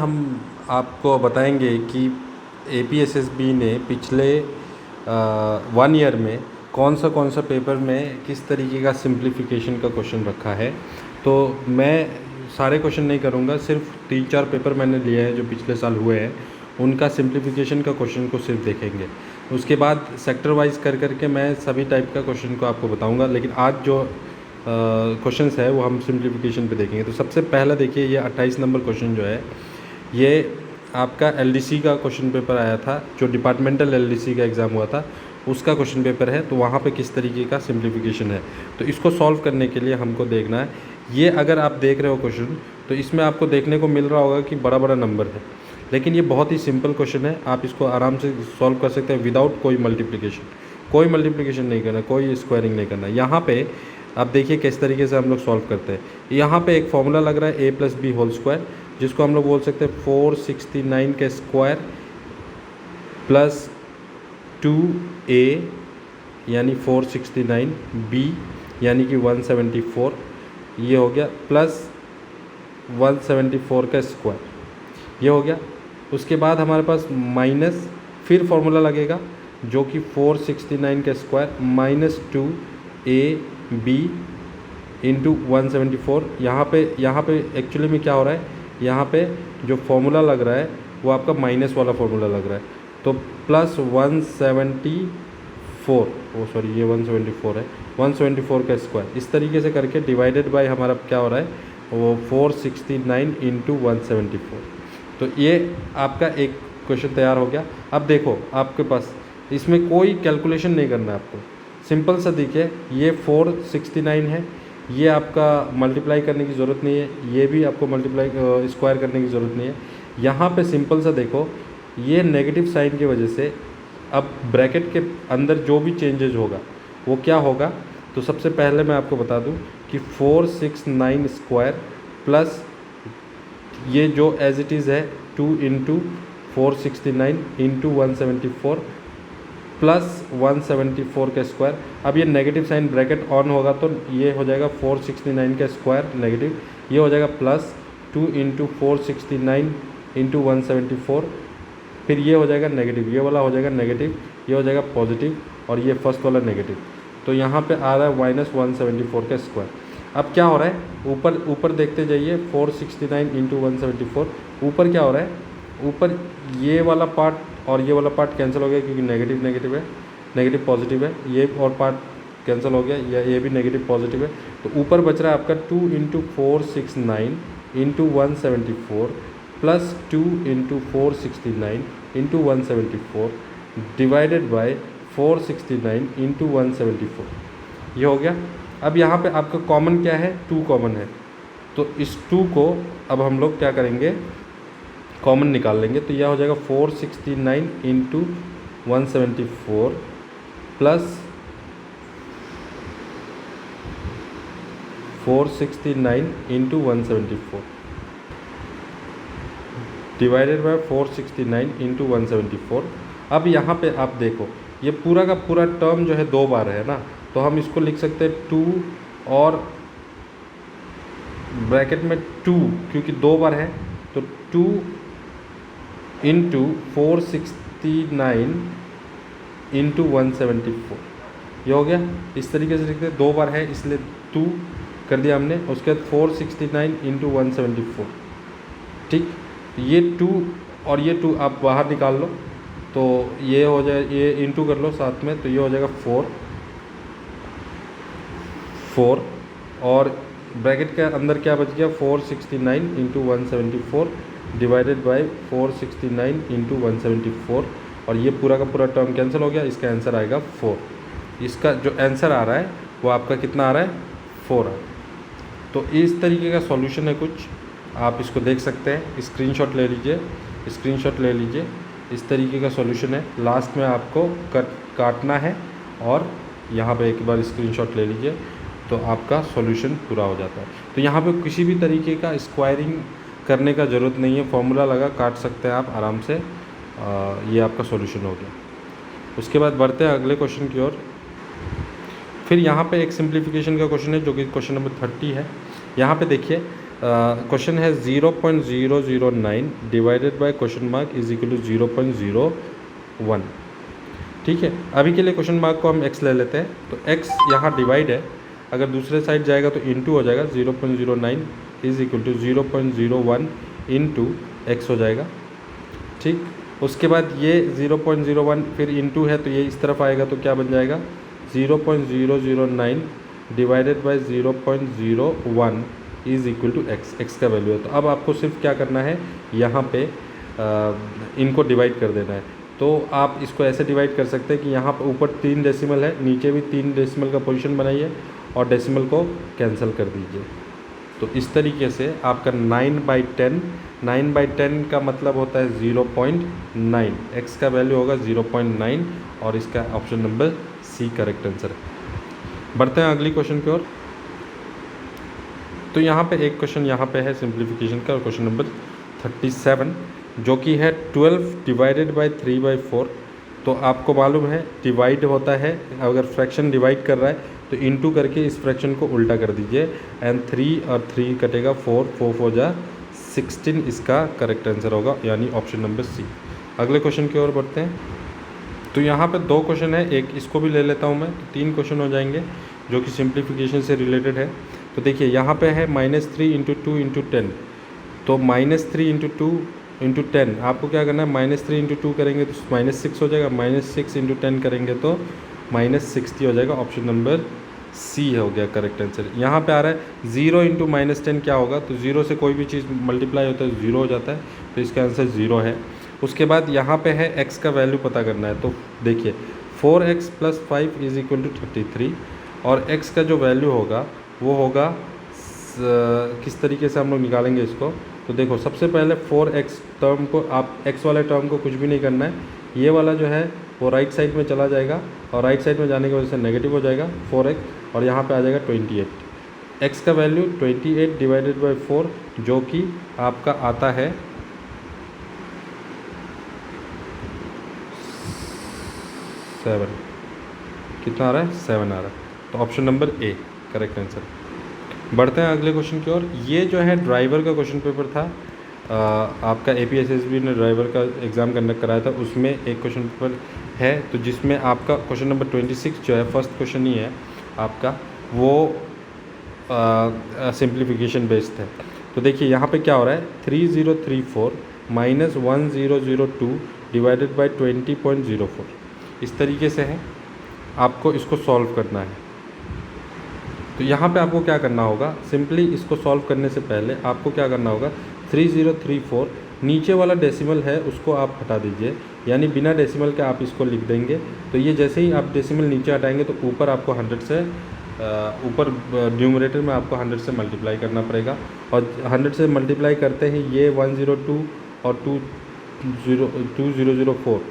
हम आपको बताएंगे कि एपीएसएसबी ने पिछले 1 ईयर में कौन सा पेपर में किस तरीके का सिंप्लीफिकेशन का क्वेश्चन रखा है। तो मैं सारे क्वेश्चन नहीं करूँगा, सिर्फ 3-4 पेपर मैंने लिए हैं जो पिछले साल हुए हैं, उनका सिंप्लीफिकेशन का क्वेश्चन को सिर्फ देखेंगे। उसके बाद सेक्टर वाइज कर के मैं सभी टाइप का क्वेश्चन को आपको बताऊँगा, लेकिन आज जो क्वेश्चंस है वो हम सिंप्लीफिकेशन पे देखेंगे। तो सबसे पहला देखिए, ये 28 नंबर क्वेश्चन जो है ये आपका एलडीसी का क्वेश्चन पेपर आया था, जो डिपार्टमेंटल एलडीसी का एग्ज़ाम हुआ था उसका क्वेश्चन पेपर है। तो वहाँ पे किस तरीके का सिंप्लीफिकेशन है, तो इसको सॉल्व करने के लिए हमको देखना है। ये अगर आप देख रहे हो क्वेश्चन, तो इसमें आपको देखने को मिल रहा होगा कि बड़ा बड़ा नंबर है, लेकिन ये बहुत ही सिंपल क्वेश्चन है। आप इसको आराम से सॉल्व कर सकते हैं विदाउट कोई मल्टीप्लिकेशन नहीं करना, कोई स्क्वायरिंग नहीं करना। यहाँ पे आप देखिए किस तरीके से हम लोग सॉल्व करते हैं। यहाँ पे एक फॉर्मूला लग रहा है a+b² जिसको हम लोग बोल सकते हैं 469 का स्क्वायर प्लस 2a यानी 469, b यानी कि 174, ये हो गया, प्लस 174 का स्क्वायर, ये हो गया। उसके बाद हमारे पास माइनस, फिर फॉर्मूला लगेगा जो कि 469 का स्क्वायर माइनस 2ab इंटू 174। यहाँ पे एक्चुअली में क्या हो रहा है, यहाँ पे जो फॉर्मूला लग रहा है वो आपका माइनस वाला फॉर्मूला लग रहा है, तो प्लस 174, वो सॉरी ये 174 है, 174 का स्क्वायर, इस तरीके से करके डिवाइडेड बाय हमारा क्या हो रहा है वो 469 इंटू 174। तो ये आपका एक क्वेश्चन तैयार हो गया। अब देखो आपके पास इसमें कोई कैलकुलेशन नहीं करना है आपको, सिंपल सा देखिए, ये 469 है, ये आपका मल्टीप्लाई करने की ज़रूरत नहीं है, ये भी आपको मल्टीप्लाई स्क्वायर करने की ज़रूरत नहीं है। यहाँ पे सिंपल सा देखो, ये नेगेटिव साइन की वजह से अब ब्रैकेट के अंदर जो भी चेंजेज होगा वो क्या होगा। तो सबसे पहले मैं आपको बता दूं कि 469 स्क्वायर प्लस ये जो एज इट इज़ है 2 इंटू 469 इंटू 174 प्लस 174 का स्क्वायर। अब ये नेगेटिव साइन ब्रैकेट ऑन होगा तो ये हो जाएगा 469 का स्क्वायर नेगेटिव, ये हो जाएगा प्लस 2 इंटू 469 इंटू 174, फिर ये हो जाएगा नेगेटिव, ये वाला हो जाएगा नेगेटिव, ये हो जाएगा पॉजिटिव, और ये फर्स्ट वाला नेगेटिव। तो यहाँ पे आ रहा है माइनस 174 का स्क्वायर। अब क्या हो रहा है, ऊपर देखते जाइए, 469 इंटू 174, ऊपर क्या हो रहा है, ऊपर ये वाला पार्ट और ये वाला पार्ट कैंसिल हो गया क्योंकि नेगेटिव नेगेटिव है, नेगेटिव पॉजिटिव है, ये और पार्ट कैंसिल हो गया, ये भी नेगेटिव पॉजिटिव है। तो ऊपर बच रहा है आपका 2 into 469 into 174 plus 2 into 469 into 174 divided by 469 into 174, ये हो गया। अब यहाँ पे आपका कॉमन क्या है, 2 कॉमन है, तो इस 2 को अब हम लोग क्या करेंगे, कॉमन निकाल लेंगे। तो यह हो जाएगा 469 into 174 plus 469 into 174 divided by 469 into 174। अब यहाँ पे आप देखो, ये पूरा का पूरा टर्म जो है 2 बार है ना, तो हम इसको लिख सकते हैं 2 और ब्रैकेट में 2, क्योंकि 2 बार है तो 2 इंटू 469 इंटू 174, ये हो गया। इस तरीके से लिखते हैं, 2 बार है इसलिए 2 कर दिया हमने, उसके बाद 469 इंटू 174, ठीक। ये 2 और ये 2 आप बाहर निकाल लो, तो ये हो जाए, ये इंटू कर लो साथ में, तो ये हो जाएगा 4 और ब्रैकेट के अंदर क्या बच गया, 469 इंटू 174 डिवाइडेड बाय 469 इंटू 174, और ये पूरा का पूरा टर्म कैंसिल हो गया, इसका आंसर आएगा 4। इसका जो आंसर आ रहा है वो आपका कितना आ रहा है, 4 आ रहा है। तो इस तरीके का सॉल्यूशन है कुछ, आप इसको देख सकते हैं, स्क्रीनशॉट ले लीजिए, इस तरीके का सॉल्यूशन है। लास्ट में आपको काटना है और यहाँ पे एक बार स्क्रीनशॉट ले लीजिए, तो आपका सॉल्यूशन पूरा हो जाता है। तो यहाँ पे किसी भी तरीके का स्क्वायरिंग करने का ज़रूरत नहीं है, फॉर्मूला लगा काट सकते हैं आप आराम से। ये आपका सॉल्यूशन हो गया। उसके बाद बढ़ते हैं अगले क्वेश्चन की ओर। फिर यहाँ पे एक सिंप्लीफिकेशन का क्वेश्चन है जो कि क्वेश्चन नंबर 30 है। यहाँ पे देखिए, क्वेश्चन है 0.009 divided by question mark is equal to 0.01। ठीक है, अभी के लिए क्वेश्चन मार्क को हम x ले लेते हैं। तो x यहाँ डिवाइड है, अगर दूसरे साइड जाएगा तो इंटू हो जाएगा। 0.09 is equal to 0.01 into X हो जाएगा। ठीक, उसके बाद ये 0.01 फिर इंटू है तो ये इस तरफ आएगा तो क्या बन जाएगा 0.009 divided by 0.01 is equal to X. X का वैल्यू है। तो अब आपको सिर्फ क्या करना है, यहाँ पे इनको डिवाइड कर देना है। तो आप इसको ऐसे डिवाइड कर सकते हैं कि यहाँ पर ऊपर 3 डेसिमल है, नीचे भी 3 डेसिमल का पोजीशन बनाइए और डेसिमल को कैंसिल कर दीजिए। तो इस तरीके से आपका 9/10, 9/10 का मतलब होता है 0.9। एक्स का वैल्यू होगा 0.9 और इसका option number C correct answer है। बढ़ते हैं अगली क्वेश्चन की ओर। तो यहाँ पे एक क्वेश्चन यहाँ पे है सिंप्लीफिकेशन का, क्वेश्चन नंबर 37 जो कि है 12 डिवाइडेड बाय 3/4। तो आपको मालूम है डिवाइड होता है, अगर फ्रैक्शन डिवाइड कर रहा है तो इनटू करके इस फ्रैक्शन को उल्टा कर दीजिए एंड 3 और 3 कटेगा 4, 4 4 जा 16 इसका करेक्ट आंसर होगा, यानी ऑप्शन नंबर सी। अगले क्वेश्चन की ओर बढ़ते हैं। तो यहाँ पे 2 क्वेश्चन है, एक इसको भी ले लेता हूँ मैं, तो 3 क्वेश्चन हो जाएंगे जो कि सिंप्लीफिकेशन से रिलेटेड है। तो देखिए यहाँ पे है -3 × 2 × 10। तो -3 × 2 × 10 आपको क्या करना है, -3 × 2 करेंगे तो -6 हो जाएगा, -6 × 10 करेंगे तो -60 हो जाएगा। ऑप्शन नंबर सी हो गया करेक्ट आंसर। यहाँ पे आ रहा है 0 × -10 क्या होगा, तो 0 से कोई भी चीज़ मल्टीप्लाई होता है 0 हो जाता है, तो इसका आंसर 0 है। उसके बाद यहाँ पे है x का वैल्यू पता करना है। तो देखिए 4x + 5 इज इक्वल टू 33 और x का जो वैल्यू होगा वो होगा किस तरीके से हम लोग निकालेंगे इसको। तो देखो सबसे पहले 4x टर्म को, आप x वाले टर्म को कुछ भी नहीं करना है, ये वाला जो है वो राइट साइड में चला जाएगा और राइट साइड में जाने की वजह से नेगेटिव हो जाएगा 4x और यहाँ पे आ जाएगा 28। x का वैल्यू 28 डिवाइडेड बाय 4 जो कि आपका आता है 7। कितना आ रहा है, 7 आ रहा है। तो option number A correct answer. बढ़ते हैं अगले क्वेश्चन की ओर। ये जो है ड्राइवर का क्वेश्चन पेपर था, आपका APSSB ने ड्राइवर का एग्ज़ाम कंडक्ट कराया था, उसमें एक क्वेश्चन पेपर है तो जिसमें आपका क्वेश्चन नंबर 26 जो है फर्स्ट क्वेश्चन ही है आपका, वो सिंप्लीफिकेशन बेस्ड है। तो देखिए यहाँ पे क्या हो रहा है, 3034 - 1002 डिवाइडेड बाय 20.04 इस तरीके से है, आपको इसको सॉल्व करना है। तो यहाँ पे आपको क्या करना होगा, सिंपली इसको सॉल्व करने से पहले आपको क्या करना होगा, 3034 नीचे वाला डेसिमल है उसको आप हटा दीजिए, यानी बिना डेसिमल के आप इसको लिख देंगे। तो ये जैसे ही आप डेसिमल नीचे हटाएंगे तो ऊपर आपको 100 से ऊपर न्यूमरेटर में आपको 100 से मल्टीप्लाई करना पड़ेगा और 100 से मल्टीप्लाई करते ही ये 102 और 2004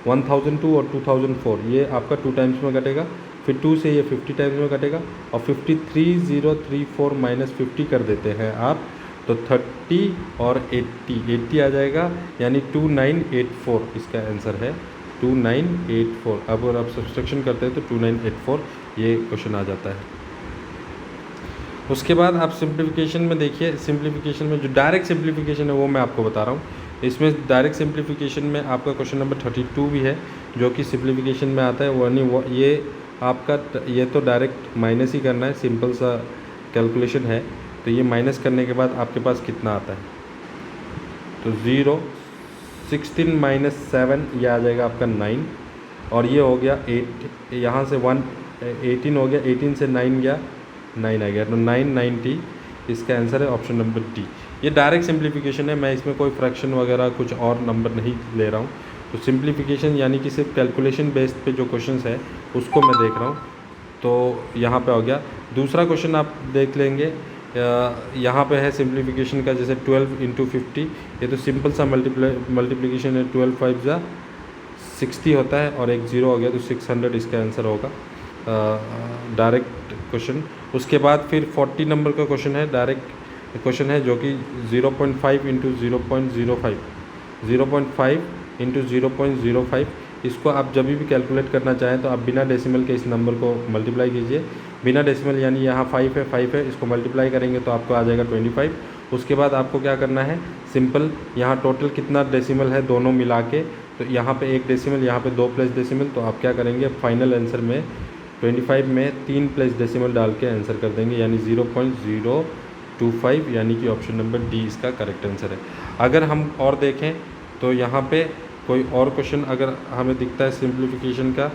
1002 और 2004 ये आपका 2 टाइम्स में कटेगा, फिर 2 से ये 50 टाइम्स में कटेगा और 53034 - 50 कर देते हैं आप तो 30 और 80 आ जाएगा, यानी 2984 इसका आंसर है 2984। अब अगर आप सब्सट्रैक्शन करते हैं तो 2984 ये क्वेश्चन आ जाता है। उसके बाद आप सिंप्लीफिकेशन में देखिए, सिंप्लीफिकेशन में जो डायरेक्ट सिंप्लीफिकेशन है वो मैं आपको बता रहा हूँ। इसमें डायरेक्ट सिंप्लीफिकेशन में आपका क्वेश्चन नंबर 32 भी है जो कि सिंप्लीफिकेशन में आता है, वो ये आपका ये तो डायरेक्ट माइनस ही करना है, सिंपल सा कैलकुलेशन है। तो ये माइनस करने के बाद आपके पास कितना आता है, तो 0 16 - 7 ये आ जाएगा आपका 9 और ये हो गया 8, यहाँ से 1 18 हो गया, 18 से 9 गया 9 आ गया, तो 990 इसका आंसर है ऑप्शन नंबर डी। ये डायरेक्ट सिंप्लीफिकेशन है, मैं इसमें कोई फ्रैक्शन वगैरह कुछ और नंबर नहीं ले रहा हूँ। तो सिंप्लीफिकेशन यानी कि सिर्फ कैलकुलेशन बेस्ड पे जो क्वेश्चंस है उसको मैं देख रहा हूँ। तो यहाँ पे हो गया। दूसरा क्वेश्चन आप देख लेंगे, यहाँ पे है सिंप्लीफिकेशन का, जैसे 12 × 50, ये तो सिंपल सा मल्टीप्लिकेशन है, 12 5 जा 60 होता है और एक 0 हो गया तो 600 इसका आंसर होगा डायरेक्ट क्वेश्चन। उसके बाद फिर 40 नंबर का क्वेश्चन है, डायरेक्ट क्वेश्चन है जो कि 0.5 × 0.05 0.5 × 0.05 इसको आप जब भी कैलकुलेट करना चाहें तो आप बिना डेसिमल के इस नंबर को मल्टीप्लाई कीजिए। बिना डेसिमल यानी यहाँ 5 है, इसको मल्टीप्लाई करेंगे तो आपको आ जाएगा 25 उसके बाद आपको क्या करना है, सिंपल यहाँ टोटल कितना डेसिमल है दोनों मिला के, तो यहाँ पे 1 डेसिमल, यहाँ पे 2 प्लस डेसिमल, तो आप क्या करेंगे फाइनल आंसर में 25 में 3 प्लस डेसिमल डाल के आंसर कर देंगे, यानी 0.025, यानी कि ऑप्शन नंबर डी इसका करेक्ट आंसर है। अगर हम और देखें तो यहाँ पे कोई और क्वेश्चन अगर हमें दिखता है सिंप्लीफिकेशन का,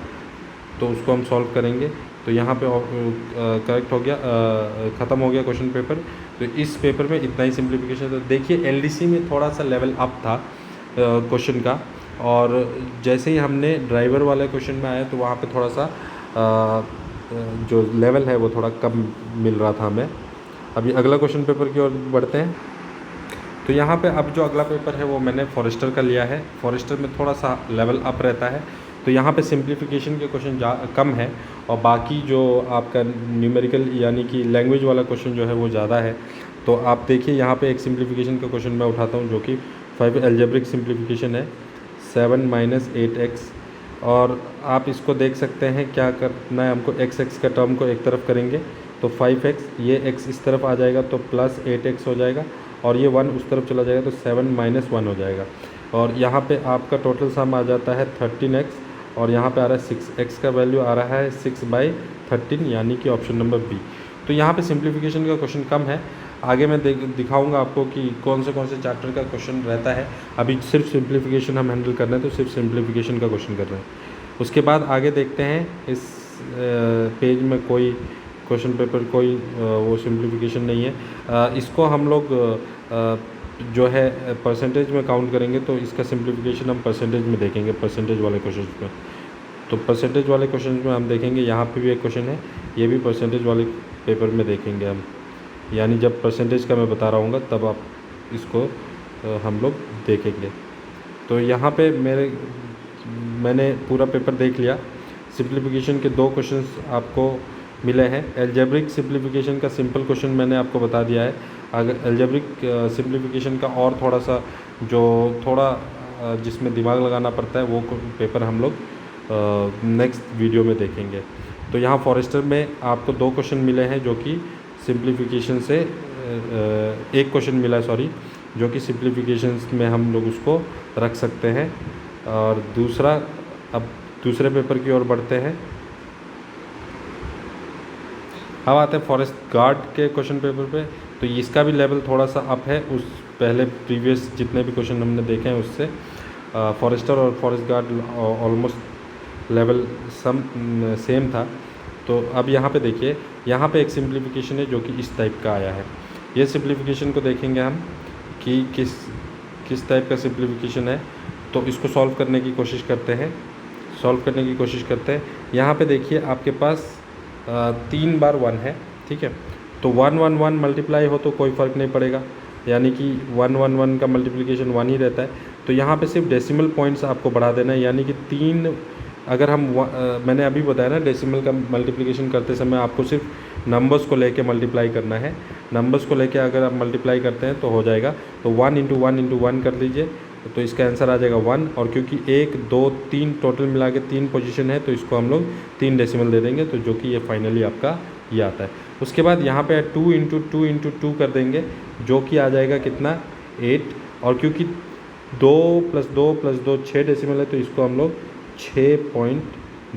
तो उसको हम सॉल्व करेंगे। तो यहाँ पे करेक्ट हो गया, ख़त्म हो गया क्वेश्चन पेपर। तो इस पेपर में इतना ही सिंप्लीफिकेशन। तो देखिए एलडीसी में थोड़ा सा लेवल अप था क्वेश्चन का, और जैसे ही हमने ड्राइवर वाले क्वेश्चन में आया तो वहाँ पे थोड़ा सा जो लेवल है वो थोड़ा कम मिल रहा था हमें। अभी अगला क्वेश्चन पेपर की ओर बढ़ते हैं। तो यहाँ पे अब जो अगला पेपर है वो मैंने फॉरेस्टर का लिया है। फॉरेस्टर में थोड़ा सा लेवल अप रहता है, तो यहाँ पे सिंप्लीफिकेशन के क्वेश्चन कम है, और बाकी जो आपका न्यूमेरिकल यानी कि लैंग्वेज वाला क्वेश्चन जो है वो ज़्यादा है। तो आप देखिए यहाँ पे एक सिंप्लीफिकेशन का क्वेश्चन मैं उठाता हूँ, जो कि 5 एल्जेब्रिक सिंप्लीफिकेशन है, 7 - 8x। और आप इसको देख सकते हैं क्या करना है हमको, x का टर्म को एक तरफ करेंगे तो 5x, ये x इस तरफ आ जाएगा तो प्लस 8x हो जाएगा, और ये 1 उस तरफ चला जाएगा तो 7 - 1 हो जाएगा। और यहाँ पे आपका टोटल सम आ जाता है 13x, और यहाँ पे आ रहा है 6x का वैल्यू आ रहा है 6/13, यानी कि ऑप्शन नंबर बी। तो यहाँ पे सिंप्लीफिकेशन का क्वेश्चन कम है। आगे मैं दिखाऊंगा आपको कि कौन से चैप्टर का क्वेश्चन रहता है। अभी सिर्फ सिंप्लीफिकेशन हम हैंडल कर रहे हैं, तो सिर्फ सिंप्लीफिकेशन का क्वेश्चन कर रहे हैं। उसके बाद आगे देखते हैं इस पेज में कोई क्वेश्चन पेपर कोई वो सिंप्लीफिकेशन नहीं है। इसको हम लोग जो है परसेंटेज में काउंट करेंगे, तो इसका सिंप्लीफिकेशन हम परसेंटेज में देखेंगे, परसेंटेज वाले क्वेश्चन में। तो परसेंटेज वाले क्वेश्चन में हम देखेंगे, यहाँ पे भी एक क्वेश्चन है, ये भी परसेंटेज वाले पेपर में देखेंगे हम, यानी जब परसेंटेज का मैं बता रहा हूँ तब आप इसको हम लोग देखेंगे। तो यहाँ पे मैंने पूरा पेपर देख लिया। सिंप्लीफिकेशन के 2 क्वेश्चंस आपको मिले हैं। एल्जेब्रिक सिंप्लीफिकेशन का सिंपल क्वेश्चन मैंने आपको बता दिया है। अगर एल्जेब्रिक सिंप्लीफिकेशन का और थोड़ा सा जो जिसमें दिमाग लगाना पड़ता है, वो पेपर हम लोग नेक्स्ट वीडियो में देखेंगे। तो यहाँ फॉरेस्टर में आपको 2 क्वेश्चन मिले हैं, जो कि सिंप्लीफिकेशन से एक क्वेश्चन मिला है, सॉरी, जो कि सिंप्लीफिकेशन में हम लोग उसको रख सकते हैं। और दूसरा, अब दूसरे पेपर की ओर बढ़ते हैं। अब आते हैं फॉरेस्ट गार्ड के क्वेश्चन पेपर पे। तो इसका भी लेवल थोड़ा सा अप है उस पहले प्रीवियस जितने भी क्वेश्चन हमने देखे हैं उससे। फॉरेस्टर और forest guard almost level same था। तो अब यहाँ पे देखिए, यहाँ पे एक सिंप्लीफिकेशन है जो कि इस टाइप का आया है। ये सिंप्लीफिकेशन को देखेंगे हम कि किस टाइप का सिंप्लीफिकेशन है। तो इसको सॉल्व करने की कोशिश करते हैं, यहाँ पे देखिए आपके पास 3 बार 1 है, ठीक है। तो 1 1 1 मल्टीप्लाई हो तो कोई फ़र्क नहीं पड़ेगा, यानी कि 1 1 1 का मल्टीप्लिकेशन 1 ही रहता है। तो यहाँ पे सिर्फ डेसिमल पॉइंट्स आपको बढ़ा देना है, यानी कि 3, अगर हम मैंने अभी बताया ना डेसिमल का मल्टीप्लिकेशन करते समय आपको सिर्फ नंबर्स को लेके मल्टीप्लाई करना है। नंबर्स को लेके अगर आप मल्टीप्लाई करते हैं तो हो जाएगा। तो 1 × 1 × 1 कर लीजिए, तो इसका आंसर आ जाएगा 1। और क्योंकि 1 2 3 टोटल मिला के 3 पोजीशन है, तो इसको हम लोग 3 डेसिमल दे देंगे, तो जो कि ये फाइनली आपका ये आता है। उसके बाद यहाँ पे 2 × 2 × 2 कर देंगे, जो कि आ जाएगा कितना 8। और क्योंकि 2 + 2 + 2 6 डेसिमल है, तो इसको हम लोग 6 पॉइंट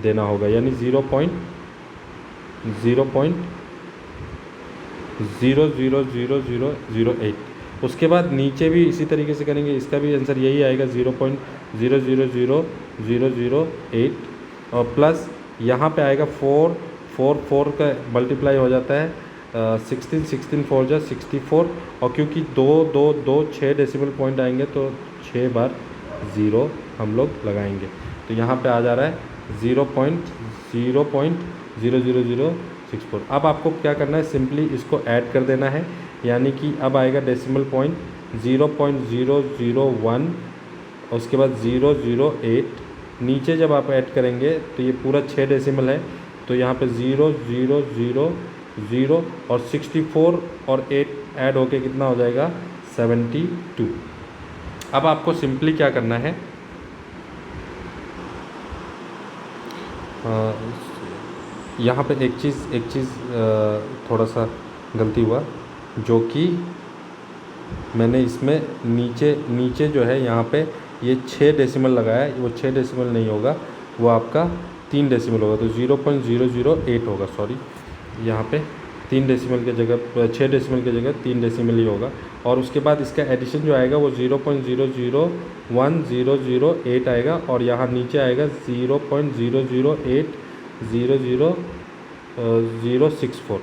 देना होगा, यानी 0.0000008। उसके बाद नीचे भी इसी तरीके से करेंगे, इसका भी आंसर यही आएगा 0.000008। और प्लस यहाँ पे आएगा 4 का मल्टीप्लाई हो जाता है 16 4 जा 64। और क्योंकि 2 2 2 6 डेसिमल पॉइंट आएंगे, तो 6 बार 0 हम लोग लगाएंगे, तो यहाँ पे आ जा रहा है 0.00064। अब आपको क्या करना है, सिंपली इसको ऐड कर देना है, यानी कि अब आएगा डेसिमल पॉइंट 0.001, उसके बाद 008। नीचे जब आप ऐड करेंगे तो ये पूरा 6 डेसिमल है, तो यहाँ पे 0.000 और 64 और 8 ऐड होके कितना हो जाएगा 72। अब आपको सिंपली क्या करना है, यहाँ पे एक चीज़ थोड़ा सा गलती हुआ, जो कि मैंने इसमें नीचे नीचे जो है यहाँ पे ये 6 डेसिमल लगाया है, वो 6 डेसिमल नहीं होगा, वो आपका 3 डेसिमल होगा, तो 0.008 होगा, सॉरी यहाँ पे 3 डेसिमल की जगह 6 डेसिमल की जगह 3 डेसिमल ही होगा। और उसके बाद इसका एडिशन जो आएगा वो 0.001008 आएगा, और यहाँ नीचे आएगा 0.0080064।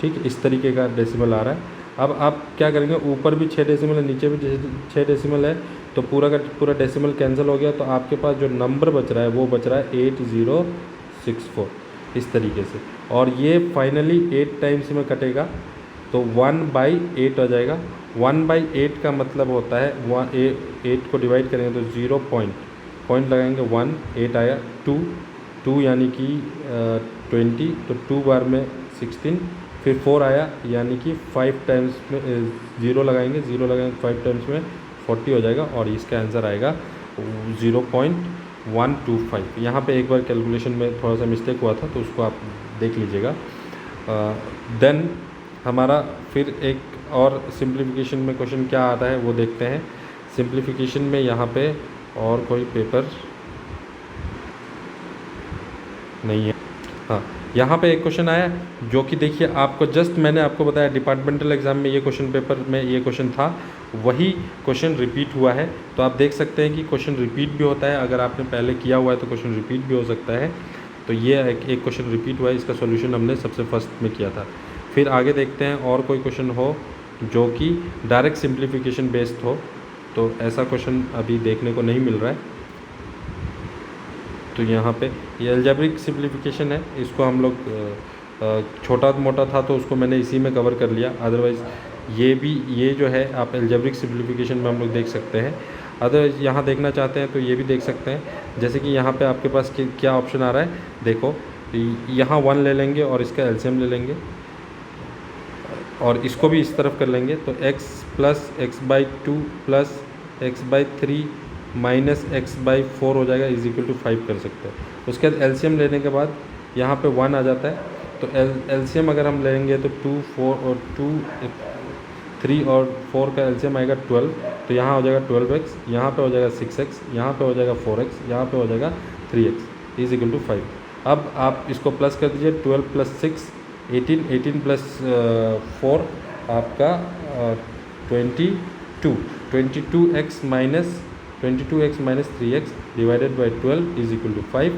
ठीक, इस तरीके का डेसिमल आ रहा है। अब आप क्या करेंगे, ऊपर भी 6 डेसिमल है, नीचे भी 6 डेसिमल है, तो पूरा का पूरा डेसिमल कैंसिल हो गया, तो आपके पास जो नंबर बच रहा है वो बच रहा है 8064, इस तरीके से। और ये फाइनली 8 टाइम्स में कटेगा, तो 1/8 आ जाएगा। 1/8 का मतलब होता है 8 को डिवाइड करेंगे तो 0 पॉइंट लगाएंगे 1, 8 आया, 2 यानी कि 20, तो 2 बार में 16, फिर 4 आया यानी कि 5 टाइम्स में 0 लगाएंगे, 5 टाइम्स में 40 हो जाएगा, और इसका आंसर आएगा 0.125। यहाँ पे एक बार कैलकुलेशन में थोड़ा सा मिस्टेक हुआ था, तो उसको आप देख लीजिएगा। देन हमारा फिर एक और सिंप्लीफिकेशन में क्वेश्चन क्या आता है वो देखते हैं। सिंप्लीफिकेशन में यहाँ पे और कोई पेपर नहीं है। हाँ, यहाँ पे एक क्वेश्चन आया जो कि देखिए आपको जस्ट मैंने आपको बताया डिपार्टमेंटल एग्ज़ाम में ये क्वेश्चन पेपर में ये क्वेश्चन था, वही क्वेश्चन रिपीट हुआ है। तो आप देख सकते हैं कि क्वेश्चन रिपीट भी होता है, अगर आपने पहले किया हुआ है तो क्वेश्चन रिपीट भी हो सकता है। तो ये एक क्वेश्चन रिपीट हुआ है, इसका सॉल्यूशन हमने सबसे फर्स्ट में किया था। फिर आगे देखते हैं और कोई क्वेश्चन हो जो कि डायरेक्ट सिंप्लीफिकेशन बेस्ड हो, तो ऐसा क्वेश्चन अभी देखने को नहीं मिल रहा है। तो यहाँ पे ये अलजेब्रिक सिंप्लीफिकेशन है, इसको हम लोग छोटा मोटा था तो उसको मैंने इसी में कवर कर लिया। अदरवाइज़ ये जो है आप अलजेब्रिक सिंप्लीफिकेशन में हम लोग देख सकते हैं। अदरवाइज़ यहाँ देखना चाहते हैं तो ये भी देख सकते हैं, जैसे कि यहाँ पे आपके पास क्या ऑप्शन आ रहा है, देखो यहाँ 1 ले लेंगे और इसका एलसीएम ले लेंगे, और इसको भी इस तरफ कर लेंगे, तो x plus x/2 plus x/3 minus x/4 हो जाएगा, इज इक्वल टू 5 कर सकते हैं। उसके बाद एलसीएम लेने के बाद यहाँ पे 1 आ जाता है, तो एलसीएम अगर हम लेंगे तो 2, 4 और 2, 3 और 4 का एलसीएम आएगा 12, तो यहाँ हो जाएगा 12x, यहाँ पे हो जाएगा 6x, यहाँ पे हो जाएगा 4x, यहाँ पे हो जाएगा 3x, इज इक्वल टू 5। अब आप इसको प्लस कर दीजिए, 12 प्लस 6 18, 18 प्लस 4 आपका 22x minus 3x divided by 12 is equal to 5।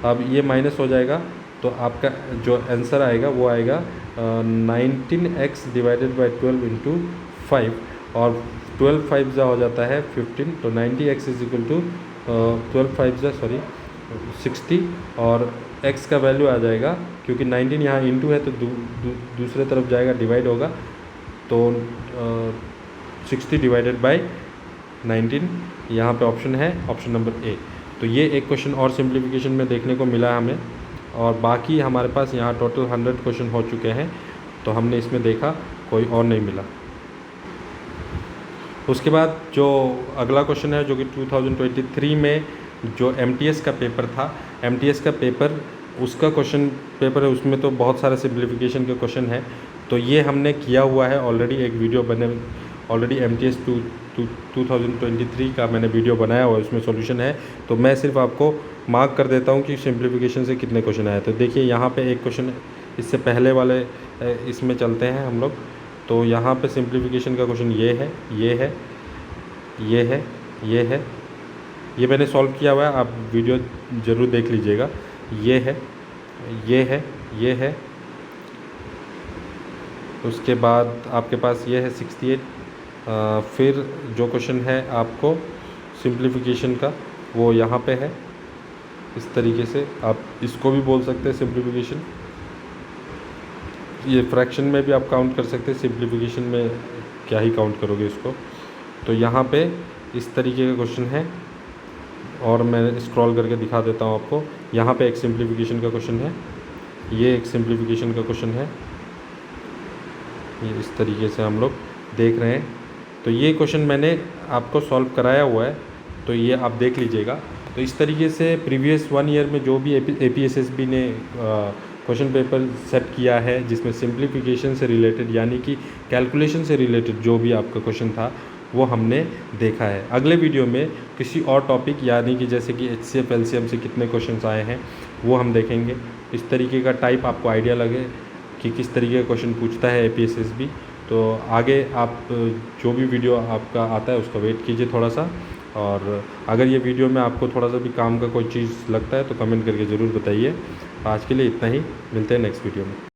अब ये माइनस हो जाएगा, तो आपका जो आंसर आएगा वो आएगा 19x डिवाइडेड बाई 12 इंटू 5, और 12 5 जा हो जाता है 15, तो 90x इज इक्वल टू 12 5 जा 60, और x का वैल्यू आ जाएगा, क्योंकि 19 यहाँ इंटू है तो दूसरे तरफ जाएगा, डिवाइड होगा, तो 60 डिवाइडेड बाई 19, यहाँ पे ऑप्शन है ऑप्शन नंबर ए। तो ये एक क्वेश्चन और सिंप्लीफिकेशन में देखने को मिला हमें, और बाकी हमारे पास यहाँ टोटल 100 क्वेश्चन हो चुके हैं, तो हमने इसमें देखा कोई और नहीं मिला। उसके बाद जो अगला क्वेश्चन है जो कि 2023 में जो एमटीएस का पेपर था, एमटीएस का पेपर उसका क्वेश्चन पेपर है, उसमें तो बहुत सारे सिंप्लीफिकेशन के क्वेश्चन है, तो ये हमने किया हुआ है ऑलरेडी, एक वीडियो बने ऑलरेडी एमटीएस 2023 का मैंने वीडियो बनाया हुआ है, उसमें सॉल्यूशन है। तो मैं सिर्फ आपको मार्क कर देता हूँ कि सिंप्लीफिकेशन से कितने क्वेश्चन आए। तो देखिए यहाँ पे एक क्वेश्चन इससे पहले वाले इसमें चलते हैं हम लोग। तो यहाँ पे सिंप्लीफिकेशन का क्वेश्चन ये है, ये है, ये है, ये है, ये मैंने सॉल्व किया हुआ है, आप वीडियो ज़रूर देख लीजिएगा। ये है, ये है, ये है, उसके बाद आपके पास ये है 68। फिर जो क्वेश्चन है आपको सिंप्लीफिकेशन का वो यहाँ पे है, इस तरीके से आप इसको भी बोल सकते हैं सिंप्लीफिकेशन। ये फ्रैक्शन में भी आप काउंट कर सकते हैं, सिंप्लीफिकेशन में क्या ही काउंट करोगे इसको। तो यहाँ पे इस तरीके का क्वेश्चन है, और मैं स्क्रॉल करके दिखा देता हूँ आपको। यहाँ पे एक सिंप्लीफिकेशन का क्वेश्चन है, ये एक सिंप्लीफिकेशन का क्वेश्चन है, ये इस तरीके से हम लोग देख रहे हैं। तो ये क्वेश्चन मैंने आपको सॉल्व कराया हुआ है, तो ये आप देख लीजिएगा। तो इस तरीके से प्रीवियस 1 ईयर में जो भी APSSB ने क्वेश्चन पेपर सेट किया है जिसमें सिंप्लीफिकेशन से रिलेटेड यानी कि कैलकुलेशन से रिलेटेड जो भी आपका क्वेश्चन था वो हमने देखा है। अगले वीडियो में किसी और टॉपिक यानी कि जैसे कि HCF LCM से कितने क्वेश्चंस आए हैं वो हम देखेंगे। इस तरीके का टाइप आपको आइडिया लगे कि किस तरीके का क्वेश्चन पूछता है APSSB। तो आगे आप जो भी वीडियो आपका आता है उसका वेट कीजिए थोड़ा सा, और अगर ये वीडियो में आपको थोड़ा सा भी काम का कोई चीज़ लगता है तो कमेंट करके ज़रूर बताइए। आज के लिए इतना ही, मिलते हैं नेक्स्ट वीडियो में।